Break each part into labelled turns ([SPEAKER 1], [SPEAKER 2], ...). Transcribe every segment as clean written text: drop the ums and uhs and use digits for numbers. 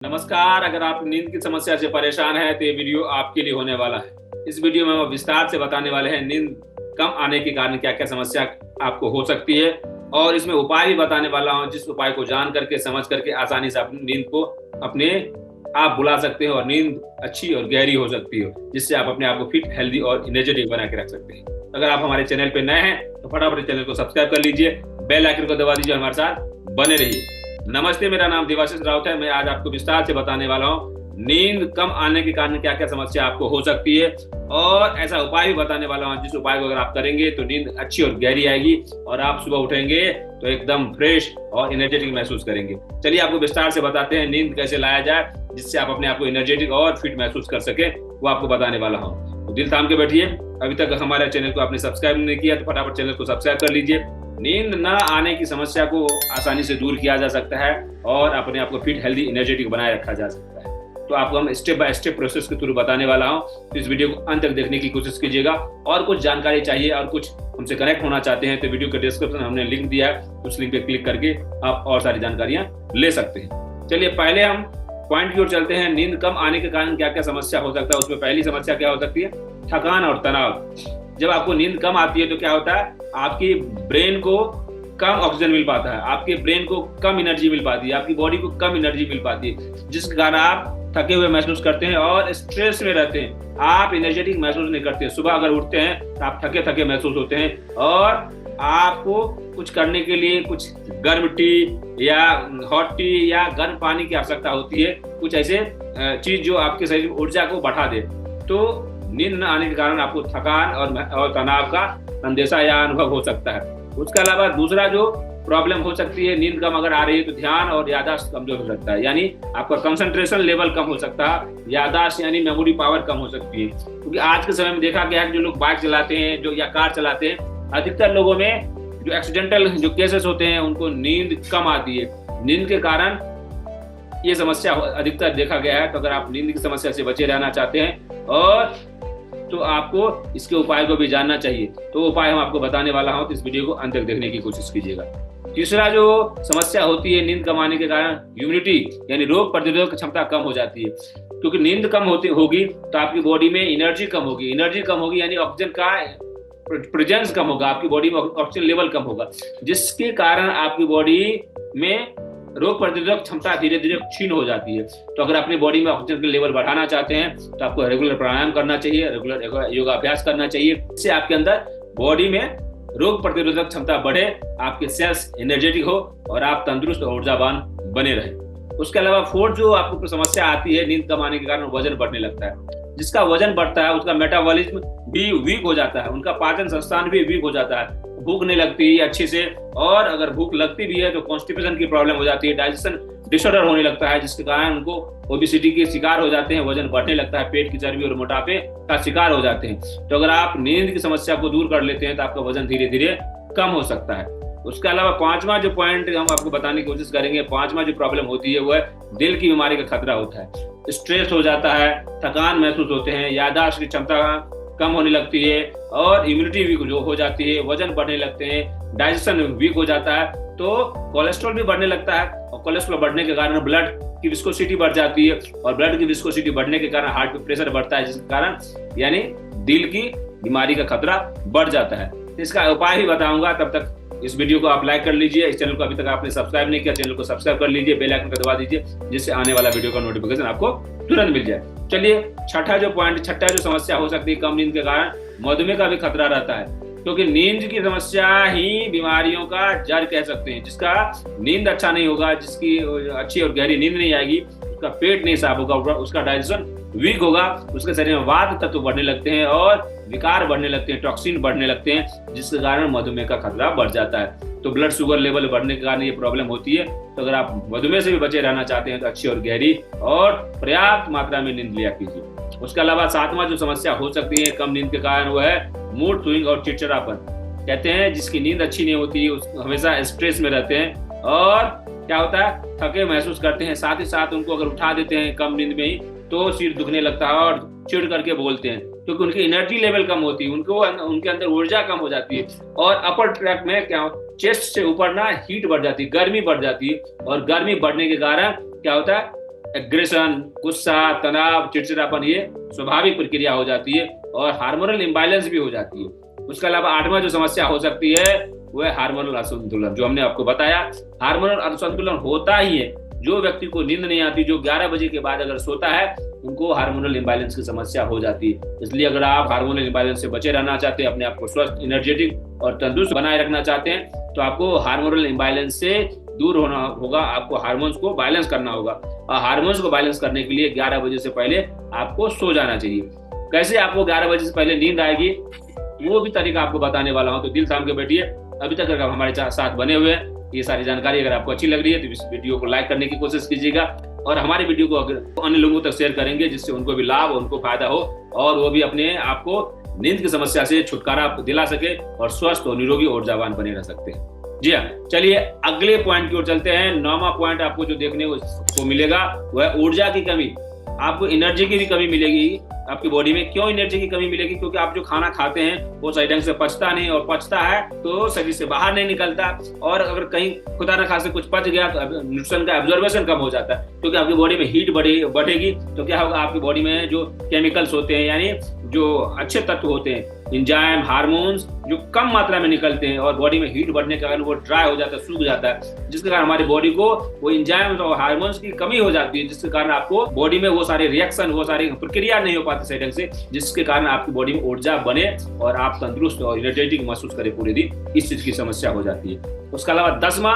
[SPEAKER 1] नमस्कार। अगर आप नींद की समस्या से परेशान हैं तो ये वीडियो आपके लिए होने वाला है। इस वीडियो में हम विस्तार से बताने वाले हैं नींद कम आने के कारण क्या क्या समस्या आपको हो सकती है, और इसमें उपाय भी बताने वाला हूं जिस उपाय को जान करके समझ करके आसानी से अपनी नींद को अपने आप बुला सकते हैं और नींद अच्छी और गहरी हो सकती है, जिससे आप अपने आप को फिट, हेल्दी और एनर्जेटिक बना के रख सकते हैं। अगर आप हमारे चैनल पर नए हैं तो फटाफट चैनल को सब्सक्राइब कर लीजिए, बेल आइकन को दबा दीजिए, हमारे साथ बने रहिए। नमस्ते, मेरा नाम देवाशीष राउत है। मैं आज आपको विस्तार से बताने वाला हूँ नींद कम आने के कारण क्या क्या समस्या आपको हो सकती है, और ऐसा उपाय भी बताने वाला हूँ जिस उपाय को अगर आप करेंगे तो नींद अच्छी और गहरी आएगी और आप सुबह उठेंगे तो एकदम फ्रेश और एनर्जेटिक महसूस करेंगे। चलिए आपको विस्तार से बताते हैं नींद कैसे लाया जाए जिससे आप अपने आप को एनर्जेटिक और फिट महसूस कर सके, वो आपको बताने वाला हूँ। तो दिल थाम के बैठिए। अभी तक हमारे चैनल को आपने सब्सक्राइब नहीं किया तो फटाफट चैनल को सब्सक्राइब कर लीजिए। नींद न आने की समस्या को आसानी से दूर किया जा सकता है और अपने आप को फिट, हेल्दी, एनर्जेटिक बनाए रखा जा सकता है। तो आपको हम स्टेप बाय स्टेप प्रोसेस के थ्रू बताने वाला हूं, तो इस वीडियो को अंत तक देखने की कोशिश कीजिएगा। और कुछ जानकारी चाहिए और कुछ हमसे कनेक्ट होना चाहते हैं तो वीडियो के डिस्क्रिप्शन हमने लिंक दिया है, उस लिंक पे क्लिक करके आप और सारी जानकारियां ले सकते हैं। चलिए पहले हम पॉइंट की ओर चलते हैं। नींद कम आने के कारण क्या क्या समस्या हो सकता है, उसमें पहली समस्या क्या हो सकती है? थकान और तनाव। जब आपको नींद कम आती है तो क्या होता है, आपकी ब्रेन को कम ऑक्सीजन मिल पाता है, आपके ब्रेन को कम एनर्जी मिल पाती है, आपकी बॉडी को कम एनर्जी मिल पाती है, जिसके कारण आप थके हुए महसूस करते हैं और स्ट्रेस में रहते हैं। आप एनर्जेटिक महसूस नहीं करते हैं। सुबह अगर उठते हैं तो आप थके थके महसूस होते हैं और आपको कुछ करने के लिए कुछ गर्म टी या हॉट टी या गर्म पानी की आवश्यकता होती है, कुछ ऐसे चीज जो आपके शरीर की ऊर्जा को बढ़ा दे। तो नींद न आने के कारण आपको थकान और तनाव का अंदेशा या अनुभव हो सकता है। उसके अलावा दूसरा जो प्रॉब्लम हो सकती है, नींद कम अगर आ रही है तो ध्यान और याददाश्त कमजोर हो सकता है, यानी आपका कंसंट्रेशन लेवल कम हो सकता है, याददाश्त यानी मेमोरी पावर कम हो सकती है। क्योंकि आज के समय में देखा गया है कि जो लोग बाइक चलाते हैं जो या कार चलाते हैं, अधिकतर लोगों में जो एक्सीडेंटल जो केसेस होते हैं उनको नींद कम आती है। नींद के कारण ये समस्या अधिकतर देखा गया है। तो अगर आप नींद की समस्या से बचे रहना चाहते हैं और तो आपको इसके उपाय को भी जानना चाहिए, तो उपाय हम आपको बताने वाला हूं, तो इस वीडियो को अंत तक देखने की कोशिश कीजिएगा। तीसरा जो समस्या होती है नींद कम आने के कारण, इम्यूनिटी यानी रोग प्रतिरोधक क्षमता कम हो जाती है। क्योंकि नींद कम होगी तो आपकी बॉडी में एनर्जी कम होगी, एनर्जी कम होगी यानी ऑक्सीजन का प्रेजेंस कम होगा, आपकी बॉडी में ऑक्सीजन लेवल कम होगा, जिसके कारण आपकी बॉडी में रोग प्रतिरोधक क्षमता धीरे धीरे क्षीण हो जाती है। तो अगर अपनी बॉडी में ऑक्सीजन का लेवल बढ़ाना चाहते हैं तो आपको रेगुलर प्राणायाम करना चाहिए, रेगुलर योगाभ्यास करना चाहिए, इससे आपके अंदर बॉडी में रोग प्रतिरोधक क्षमता बढ़े, आपके सेल्स एनर्जेटिक हो और आप तंदुरुस्त और ऊर्जावान बने रहे। उसके अलावा फोर्थ जो आपको समस्या आती है नींद कम आने के कारण, वजन बढ़ने लगता है। जिसका वजन बढ़ता है उसका मेटाबॉलिज्म भी वीक हो जाता है, उनका पाचन संस्थान भी वीक हो जाता है, भूख नहीं लगती अच्छे से, और अगर भूख लगती भी है तो कॉन्स्टिपेशन की प्रॉब्लम हो जाती है, डाइजेशन डिसऑर्डर होने लगता है, जिसके कारण उनको ओबेसिटी के शिकार हो जाते हैं, वजन बढ़ने लगता है, पेट की चर्बी और मोटापे का शिकार हो जाते हैं। तो अगर आप नींद की समस्या को दूर कर लेते हैं तो आपका वजन धीरे धीरे कम हो सकता है। उसके अलावा पांचवा जो पॉइंट हम आपको बताने की कोशिश करेंगे, पांचवा जो प्रॉब्लम होती है वो है दिल की बीमारी का खतरा होता है। स्ट्रेस हो जाता है, थकान महसूस होते हैं, याददाश्त की क्षमता कम होने लगती है और इम्यूनिटी वीक जो हो जाती है, वजन बढ़ने लगते हैं, डाइजेशन वीक हो जाता है, तो कोलेस्ट्रॉल भी बढ़ने लगता है, और कोलेस्ट्रॉल बढ़ने के कारण ब्लड की विस्कोसिटी बढ़ जाती है, और ब्लड की विस्कोसिटी बढ़ने के कारण हार्ट पे प्रेशर बढ़ता है, जिसके कारण यानी दिल की बीमारी का खतरा बढ़ जाता है। इसका उपाय भी बताऊंगा, तब तक इस वीडियो को आप लाइक कर लीजिए। इस चैनल को अभी तक आपने सब्सक्राइब नहीं किया, चैनल को सब्सक्राइब कर लीजिए, बेल आइकन को दबा दीजिए, जिससे आने वाला वीडियो का नोटिफिकेशन आपको तुरंत मिल जाए। चलिए छठा जो समस्या हो सकती है कम नींद के कारण, मधुमेह का भी खतरा रहता है। क्योंकि नींद की समस्या ही बीमारियों का जड़ कह सकते हैं। जिसका नींद अच्छा नहीं होगा, जिसकी अच्छी और गहरी नींद नहीं आएगी, उसका पेट नहीं साफ होगा, उसका डाइजेशन वीक होगा, उसके शरीर में वात तत्व बढ़ने लगते हैं और विकार बढ़ने लगते हैं, टॉक्सिन बढ़ने लगते हैं, जिसके कारण मधुमेह का खतरा बढ़ जाता है। तो ब्लड शुगर लेवल बढ़ने के कारण ये प्रॉब्लम होती है। तो अगर आप मधुमेह से भी बचे रहना चाहते हैं तो अच्छी और गहरी और पर्याप्त मात्रा में नींद लिया कीजिए। उसके अलावा सातवां जो समस्या हो सकती है कम नींद के कारण वो है मूड स्विंग और चिड़चिड़ापन। कहते हैं जिसकी नींद अच्छी नहीं होती हमेशा स्ट्रेस में रहते हैं और क्या होता है, थके महसूस करते हैं, साथ ही साथ उनको अगर उठा देते हैं कम नींद में ही तो सिर दुखने लगता है और चिढ़ करके बोलते हैं, क्योंकि उनकी एनर्जी लेवल कम होती है, उनके अंदर ऊर्जा कम हो जाती है। और अपर ट्रैक में क्या चेस्ट से ऊपर ना हीट बढ़ जाती है, गर्मी बढ़ जाती है, और गर्मी बढ़ने के कारण क्या होता है एग्रेशन, गुस्सा, तनाव, चिड़चिड़ापन, ये स्वाभाविक प्रक्रिया हो जाती है और हार्मोनल इम्बैलेंस भी हो जाती है। उसके अलावा 8वां जो समस्या हो सकती है वो है हार्मोनल असंतुलन, जो हमने आपको बताया। हार्मोनल असंतुलन होता ही है, जो व्यक्ति को नींद नहीं आती, जो 11 बजे के बाद अगर सोता है, उनको हार्मोनल इम्बैलेंस की समस्या हो जाती है। इसलिए अगर आप हार्मोनल इम्बैलेंस से बचे रहना चाहते हैं, अपने आप को स्वस्थ, एनर्जेटिक और तंदुरुस्त बनाए रखना चाहते हैं, तो आपको हार्मोनल इम्बैलेंस से दूर होना होगा। आपको हार्मोन्स को बैलेंस करना होगा और हार्मोन्स को बैलेंस करने के लिए 11 बजे से पहले आपको सो जाना चाहिए। कैसे आपको 11 बजे से पहले नींद आएगी, वो भी तरीका आपको बताने वाला हूँ, तो दिल थाम के बैठिए। अभी तक अगर हमारे साथ बने हुए हैं, ये सारी जानकारी अगर आपको अच्छी लग रही है तो इस वीडियो को लाइक करने की कोशिश कीजिएगा और हमारे वीडियो को अगर अन्य लोगों तक शेयर करेंगे, जिससे उनको भी लाभ, उनको फायदा हो और वो भी अपने आप को नींद की समस्या से छुटकारा दिला सके और स्वस्थ और निरोगी और ऊर्जावान बने रह सकते हैं। जी हाँ, चलिए अगले पॉइंट की ओर चलते हैं। 9वां पॉइंट आपको जो देखने को मिलेगा वह है ऊर्जा की कमी। आपको एनर्जी की भी कमी मिलेगी आपकी बॉडी में। क्यों एनर्जी की कमी मिलेगी? क्योंकि आप जो खाना खाते हैं वो सही ढंग से पचता नहीं, और पचता है तो शरीर से बाहर नहीं निकलता, और अगर कहीं खुदा न खासे कुछ पच गया तो न्यूट्रिशन का एब्जॉर्बेशन कम हो जाता है, क्योंकि आपकी बॉडी में हीट बढ़ेगी। तो क्या होगा, आपकी बॉडी में जो केमिकल्स होते हैं, यानी जो अच्छे तत्व होते हैं, एंजाइम, हार्मोन्स, जो कम मात्रा में निकलते हैं और बॉडी में हीट बढ़ने के कारण वो ड्राई हो जाता है, सूख जाता है, जिसके कारण हमारी बॉडी को वो एंजाइम्स और हार्मोन्स की कमी हो जाती है, जिसके कारण आपको बॉडी में वो सारे रिएक्शन, वो सारी प्रक्रिया नहीं हो पाती सही ढंग से, जिसके कारण आपकी बॉडी में ऊर्जा बने और आप तंदुरुस्त और एनर्जेटिक महसूस करें पूरे दिन। इस चीज की समस्या हो जाती है। उसके अलावा 10वां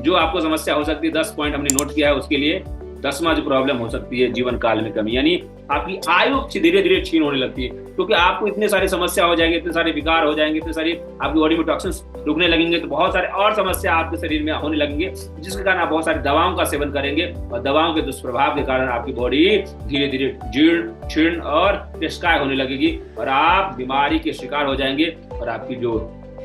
[SPEAKER 1] जो आपको समस्या हो सकती है, 10 पॉइंट हमने नोट किया है, उसके लिए 10वां जो प्रॉब्लम हो सकती है जीवन काल में कमी, यानी आपकी आयु धीरे धीरे छीन होने लगती है, क्योंकि आपको इतने सारी समस्या हो जाएंगे, इतने सारे विकार हो जाएंगे, इतने सारी आपकी बॉडी में टॉक्सिन्स रुकने लगेंगे, तो बहुत सारे और समस्या आपके शरीर में होने लगेंगे, जिसके कारण आप बहुत सारी दवाओं का सेवन करेंगे और दवाओं के दुष्प्रभाव के कारण आपकी बॉडी धीरे धीरे जीर्ण, क्षीण और निष्काय होने लगेगी और आप बीमारी के शिकार हो जाएंगे और आपकी जो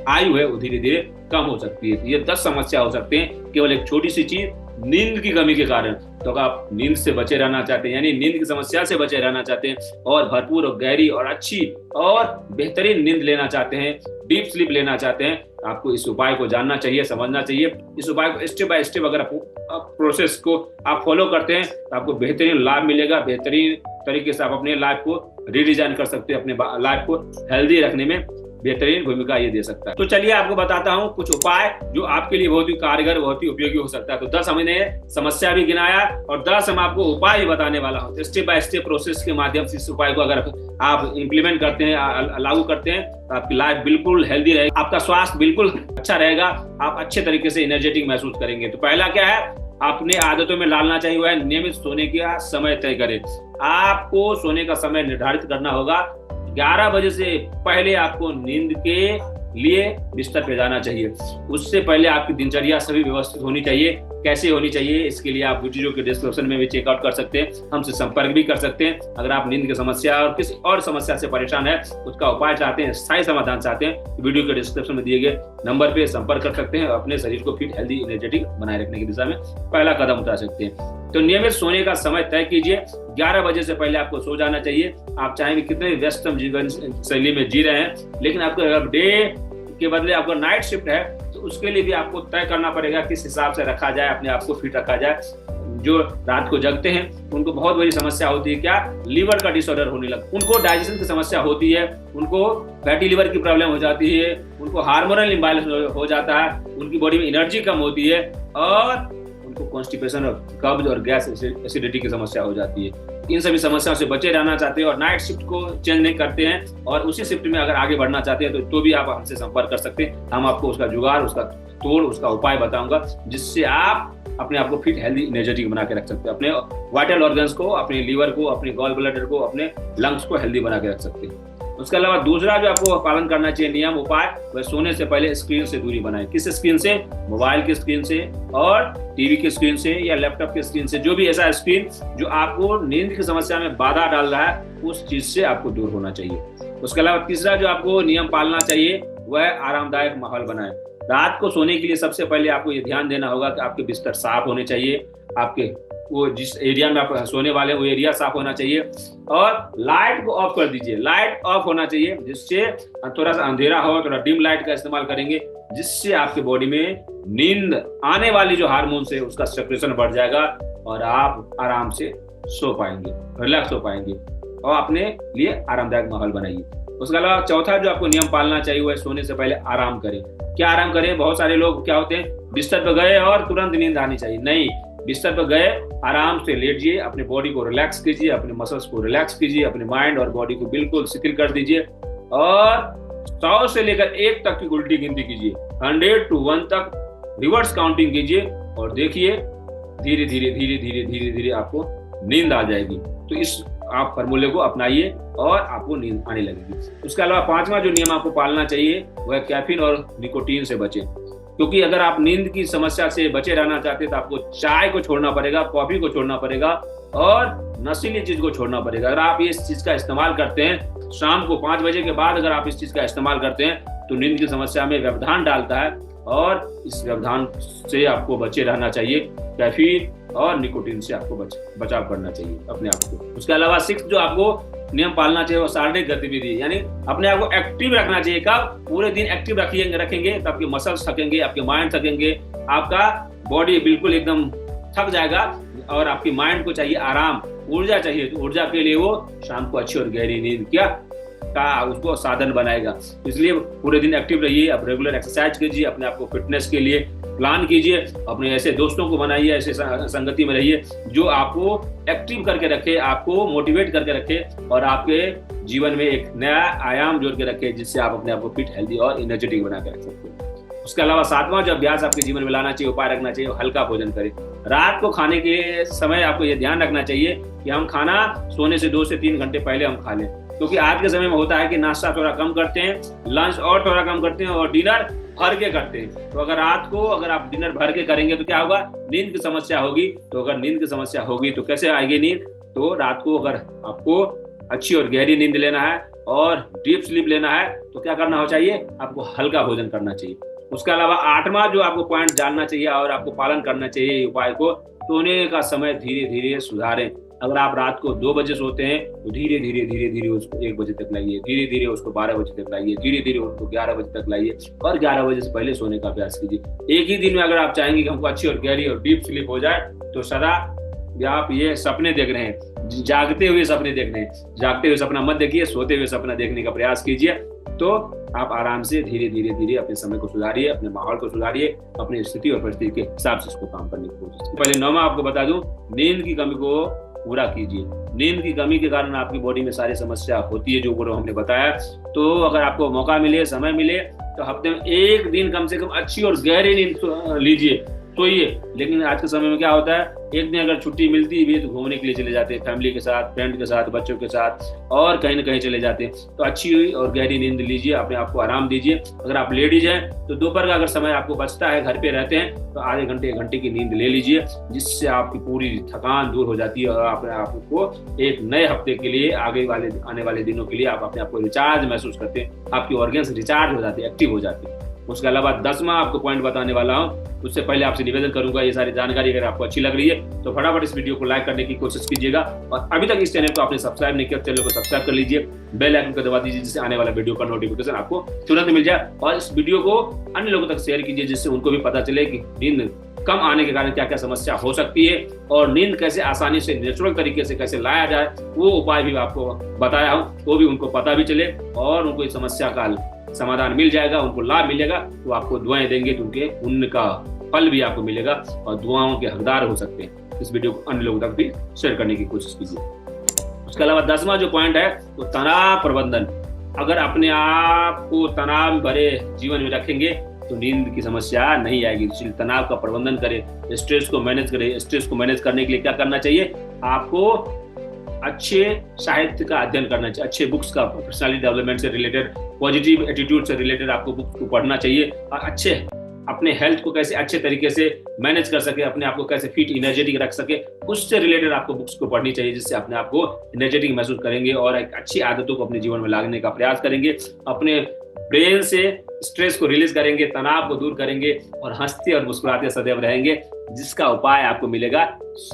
[SPEAKER 1] आयु है वो धीरे धीरे कम हो सकती है। ये 10 समस्या हो सकते हैं केवल एक छोटी सी चीज, नींद की कमी के कारण। तो अगर आप नींद से बचे रहना चाहते हैं, यानी नींद की समस्या से बचे रहना चाहते हैं और भरपूर और गहरी और अच्छी और बेहतरीन नींद लेना चाहते हैं, डीप स्लीप लेना चाहते हैं, आपको इस उपाय को जानना चाहिए, समझना चाहिए। इस उपाय को स्टेप बाय स्टेप अगर प्रोसेस को आप फॉलो करते हैं तो आपको बेहतरीन लाभ मिलेगा। बेहतरीन तरीके से आप अपने लाइफ को रीडिजाइन कर सकते हैं, अपने लाइफ को हेल्दी रखने में बेहतरीन भूमिका ये दे सकता है। तो चलिए आपको बताता हूँ कुछ उपाय जो आपके लिए बहुत ही कारगर, बहुत ही उपयोगी हो सकता है। तो 10 हमने समस्या भी गिनाया और 10 हम आपको उपाय भी बताने वाला हूँ। स्टेप बाय स्टेप प्रोसेस के माध्यम से इस उपाय को अगर आप इम्प्लीमेंट करते हैं, लागू करते हैं, तो आपकी लाइफ बिल्कुल हेल्दी रहेगी, आपका स्वास्थ्य बिल्कुल अच्छा रहेगा, आप अच्छे तरीके से एनर्जेटिक महसूस करेंगे। तो पहला क्या है, अपने आदतों में डालना चाहिए वह नियमित सोने का समय तय करें। आपको सोने का समय निर्धारित करना होगा। 11 बजे से पहले आपको नींद के लिए बिस्तर पे जाना चाहिए। उससे पहले आपकी दिनचर्या सभी व्यवस्थित होनी चाहिए। कैसे होनी चाहिए, इसके लिए आप वीडियो के डिस्क्रिप्शन में भी चेकआउट कर सकते हैं, हमसे संपर्क भी कर सकते हैं। अगर आप नींद की समस्या और किसी और समस्या से परेशान है, उसका उपाय चाहते हैं, स्थायी समाधान चाहते हैं, तो वीडियो के डिस्क्रिप्शन में दिए गए नंबर पे संपर्क कर सकते हैं और अपने शरीर को फिट, हेल्दी, एनर्जेटिक बनाए रखने की दिशा में पहला कदम उठा सकते हैं। तो नियमित सोने का समय तय कीजिए। 11 बजे से पहले आपको सो जाना चाहिए। आप चाहेंगे कितने व्यस्त जीवन शैली में जी रहे हैं, लेकिन आपको अगर डे के बदले आपको नाइट शिफ्ट है तो उसके लिए भी आपको तय करना पड़ेगा किस हिसाब से रखा जाए, अपने आप को फिट रखा जाए। जो रात को जगते हैं उनको बहुत बड़ी समस्या होती है, क्या, लीवर का डिसऑर्डर होने लगता है, उनको डाइजेशन की समस्या होती है, उनको फैटी लीवर की प्रॉब्लम हो जाती है, उनको हार्मोनल इम्बैलेंस हो जाता है, उनकी बॉडी में एनर्जी कम होती है और उनको कॉन्स्टिपेशन और कब्ज और गैस एसिडिटी की समस्या हो जाती है। इन सभी समस्याओं से बचे रहना चाहते हैं और नाइट शिफ्ट को चेंज नहीं करते हैं और उसी शिफ्ट में अगर आगे बढ़ना चाहते हैं तो भी आप हमसे संपर्क कर सकते हैं। हम आपको उसका जुगाड़, उसका तोड़, उसका उपाय बताऊंगा, जिससे आप अपने आप को फिट, हेल्दी, एनर्जेटिक बना के रख सकते हैं, अपने वाइटल ऑर्गन्स को, अपने लीवर को, अपने गॉल ब्लैडर को, अपने लंग्स को हेल्दी बना के रख सकते हैं। उसके अलावा दूसरा जो आपको पालन करना चाहिए नियम, उपाय, वह सोने से पहले स्क्रीन से दूरी बनाएं। किस स्क्रीन से? मोबाइल की स्क्रीन से और टीवी की स्क्रीन से या लैपटॉप की स्क्रीन से। जो भी ऐसा स्क्रीन जो आपको नींद की समस्या में बाधा डाल रहा है, उस चीज से आपको दूर होना चाहिए। उसके अलावा तीसरा जो आपको नियम पालना चाहिए वह आरामदायक माहौल बनाएं। रात को सोने के लिए सबसे पहले आपको ये ध्यान देना होगा कि आपके बिस्तर साफ होने चाहिए, आपके वो जिस एरिया में आप सोने वाले वो एरिया साफ होना चाहिए और लाइट को ऑफ कर दीजिए। लाइट ऑफ होना चाहिए, जिससे थोड़ा सा अंधेरा हो, थोड़ा डिम लाइट का इस्तेमाल करेंगे, जिससे आपके बॉडी में नींद आने वाली जो हार्मोन्स है उसका सेक्रेशन बढ़ जाएगा और आप आराम से सो पाएंगे, रिलैक्स हो पाएंगे और अपने लिए आरामदायक माहौल बनाइए। उसके अलावा चौथा जो आपको नियम पालना चाहिए वो है सोने से पहले आराम करें। क्या आराम करें? बहुत सारे लोग क्या होते हैं, बिस्तर पर गए और तुरंत नींद आनी चाहिए। नहीं, बिस्तर पर गए, आराम से लेटिए, अपने बॉडी को रिलैक्स कीजिए, अपने मसल्स को रिलैक्स कीजिए, अपने माइंड और बॉडी को बिल्कुल शिथिल कर दीजिए और 100 से लेकर 1 तक की उल्टी गिनती कीजिए, 100 to 1 तक रिवर्स काउंटिंग कीजिए और देखिए धीरे धीरे धीरे धीरे धीरे धीरे आपको नींद आ जाएगी। तो इस आप फॉर्मूले को अपनाइए और आपको नींद आने लगेगी। उसके अलावा 5वां जो नियम आपको पालना चाहिए वह है कैफीन और निकोटीन से बचें, क्योंकि अगर आप नींद की समस्या से बचे रहना चाहते हैं तो आपको चाय को छोड़ना पड़ेगा, कॉफी को छोड़ना पड़ेगा और नशीली चीज को छोड़ना पड़ेगा। अगर आप इस चीज का इस्तेमाल करते हैं, शाम को 5 बजे के बाद अगर आप इस चीज का इस्तेमाल करते हैं तो नींद की समस्या में व्यवधान डालता है और इस व्यवधान से आपको बचे रहना चाहिए। कैफीन और निकोटीन से आपको बचाव करना चाहिए अपने आप को। उसके अलावा 6 जो आपको नियम पालना चाहिए वो शारीरिक गतिविधि, यानी अपने आप को एक्टिव रखना चाहिए। कब? पूरे दिन एक्टिव रखेंगे तो आपके मसल्स थकेंगे, आपके माइंड थकेंगे, आपका बॉडी बिल्कुल एकदम थक जाएगा और आपकी माइंड को चाहिए आराम, ऊर्जा चाहिए। तो ऊर्जा के लिए वो शाम को अच्छी और गहरी नींद का उसको साधन बनाएगा। इसलिए पूरे दिन एक्टिव रहिए, आप रेगुलर एक्सरसाइज कीजिए, अपने आप को फिटनेस के लिए प्लान कीजिए, अपने ऐसे दोस्तों को बनाइए, ऐसे संगति में रहिए जो आपको एक्टिव करके रखे, आपको मोटिवेट करके रखे और आपके जीवन में एक नया आयाम जोड़ के रखे, जिससे आप अपने आप को फिट, हेल्दी और एनर्जेटिक बना के रख सकते हैं। उसके अलावा 7वां जो अभ्यास आपके जीवन में लाना चाहिए, उपाय रखना चाहिए, हल्का भोजन करें। रात को खाने के समय आपको ये ध्यान रखना चाहिए कि हम खाना सोने से 2 से 3 घंटे पहले हम खा लें, क्योंकि आज के समय में होता है कि नाश्ता थोड़ा कम करते हैं, लंच और थोड़ा कम करते हैं और डिनर भर के करते हैं। तो अगर रात को अगर आप डिनर भर के करेंगे तो क्या होगा? नींद की समस्या होगी। तो अगर नींद की समस्या होगी तो कैसे आएगी नींद? तो रात को अगर आपको अच्छी और गहरी नींद लेना है और डीप स्लीप लेना है तो क्या करना हो चाहिए? आपको हल्का भोजन करना चाहिए। उसके अलावा 8वां जो आपको पॉइंट जानना चाहिए और आपको पालन करना चाहिए उपाय को, सोने का समय धीरे धीरे सुधारें। अगर आप रात को 2 बजे सोते हैं तो धीरे धीरे धीरे धीरे उसको 1 बजे तक लाइए, धीरे धीरे उसको 12 बजे तक लाइए, धीरे धीरे उसको 11 बजे तक लाइए और 11 बजे से पहले सोने का अभ्यास कीजिए। एक ही दिन में अगर आप चाहेंगे कि हमको अच्छी और गहरी और डीप स्लीप हो जाए तो सदा आप ये सपने देख रहे हैं, जागते हुए सपने देख रहे हैं, जागते हुए सपना मत देखिए, सोते हुए सपना देखने का प्रयास कीजिए। तो आप आराम से धीरे धीरे धीरे अपने समय को सुधारिए, अपने माहौल को सुधारिए, अपनी स्थिति और परिस्थिति के हिसाब से इसको काम करने की कोशिश कीजिए। पहले 9वां आपको बता दूं, नींद की कमी को पूरा कीजिए। नींद की कमी के कारण आपकी बॉडी में सारी समस्या होती है जो हमने बताया। तो अगर आपको मौका मिले, समय मिले तो हफ्ते में 1 दिन कम से कम अच्छी और गहरी नींद लीजिए, सोइए। लेकिन आज के समय में क्या होता है, एक दिन अगर छुट्टी मिलती भी तो घूमने के लिए चले जाते हैं, फैमिली के साथ, फ्रेंड के साथ, बच्चों के साथ और कहीं ना कहीं चले जाते हैं। तो अच्छी और गहरी नींद लीजिए, अपने आप को आराम दीजिए। अगर आप लेडीज हैं तो दोपहर का अगर समय आपको बचता है, घर पे रहते हैं तो आधे घंटे 1 घंटे की नींद ले लीजिए, जिससे आपकी पूरी थकान दूर हो जाती है और आपको एक नए हफ्ते के लिए, आने वाले दिनों के लिए आप अपने आप को रिचार्ज महसूस करते हैं, आपकी ऑर्गन्स रिचार्ज हो जाते हैं, एक्टिव हो जाते हैं। उसके अलावा 10वां आपको पॉइंट बताने वाला हूँ, उससे पहले आपसे निवेदन करूंगा, ये सारी जानकारी अगर आपको अच्छी लग रही है तो फटाफट इस वीडियो को लाइक करने की कोशिश कीजिएगा और अभी तक इस चैनल को आपने सब्सक्राइब नहीं किया, चैनल को सब्सक्राइब कर लीजिए, बेल आइकन को दबा दीजिए, जिससे आने वाला वीडियो का नोटिफिकेशन आपको तुरंत मिल जाए और इस वीडियो को अन्य लोगों तक शेयर कीजिए, जिससे उनको भी पता चले कि नींद कम आने के कारण क्या क्या समस्या हो सकती है और नींद कैसे आसानी से नेचुरल तरीके से कैसे लाया जाए, वो उपाय भी आपको बताया हूँ, वो भी उनको पता भी चले और उनको इस समस्या का समाधान मिल जाएगा, उनको लाभ मिलेगा। तो आपको दुआएं देंगे तो उनके पुण्य का फल भी आपको मिलेगा और दुआओं के हकदार हो सकते हैं। इस वीडियो को अन्य लोगों तक भी शेयर करने की कोशिश कीजिए। उसके अलावा 10वां जो पॉइंट है वो तनाव प्रबंधन। अगर अपने आप को तनाव भरे जीवन में रखेंगे तो नींद की समस्या नहीं आएगी। इसलिए तनाव का प्रबंधन करें, स्ट्रेस को मैनेज करें। स्ट्रेस को मैनेज करने के लिए क्या करना चाहिए? आपको अच्छे साहित्य का अध्ययन करना चाहिए, अच्छे बुक्स का, पर्सनालिटी डेवलपमेंट से रिलेटेड, पॉजिटिव एटीट्यूड से रिलेटेड आपको बुक्स को पढ़ना चाहिए और अच्छे अपने हेल्थ को कैसे अच्छे तरीके से मैनेज कर सके, अपने आप को कैसे फिट एनर्जेटिक रख सके, उससे रिलेटेड आपको बुक्स को पढ़नी चाहिए, जिससे अपने आप को एनर्जेटिक महसूस करेंगे और एक अच्छी आदतों को अपने जीवन में लाने का प्रयास करेंगे, अपने ब्रेन से स्ट्रेस को रिलीज करेंगे, तनाव को दूर करेंगे और हंसते और मुस्कुराते सदैव रहेंगे, जिसका उपाय आपको मिलेगा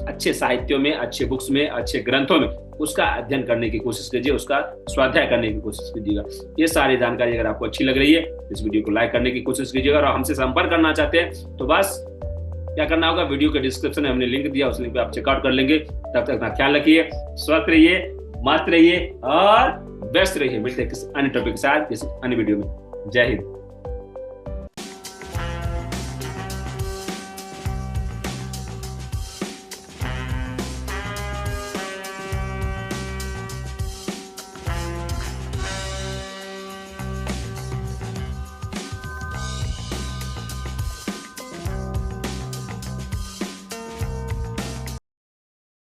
[SPEAKER 1] अच्छे साहित्यों में, अच्छे बुक्स में, अच्छे ग्रंथों में। उसका अध्ययन करने की कोशिश कीजिए, उसका स्वाध्याय करने की कोशिश कीजिएगा। ये सारी जानकारी अगर आपको अच्छी लग रही है इस वीडियो को लाइक करने की कोशिश कीजिएगा और हमसे संपर्क करना चाहते हैं तो बस क्या करना होगा, वीडियो के डिस्क्रिप्शन में हमने लिंक दिया, उस लिंक पे आप चेकआउट कर लेंगे। तब तक अपना ख्याल रखिए, स्वस्थ रहिए, मस्त रहिए और व्यस्त रहिए। मिलते हैं किसी अन्य टॉपिक के साथ, किसी अन्य वीडियो में। जय हिंद।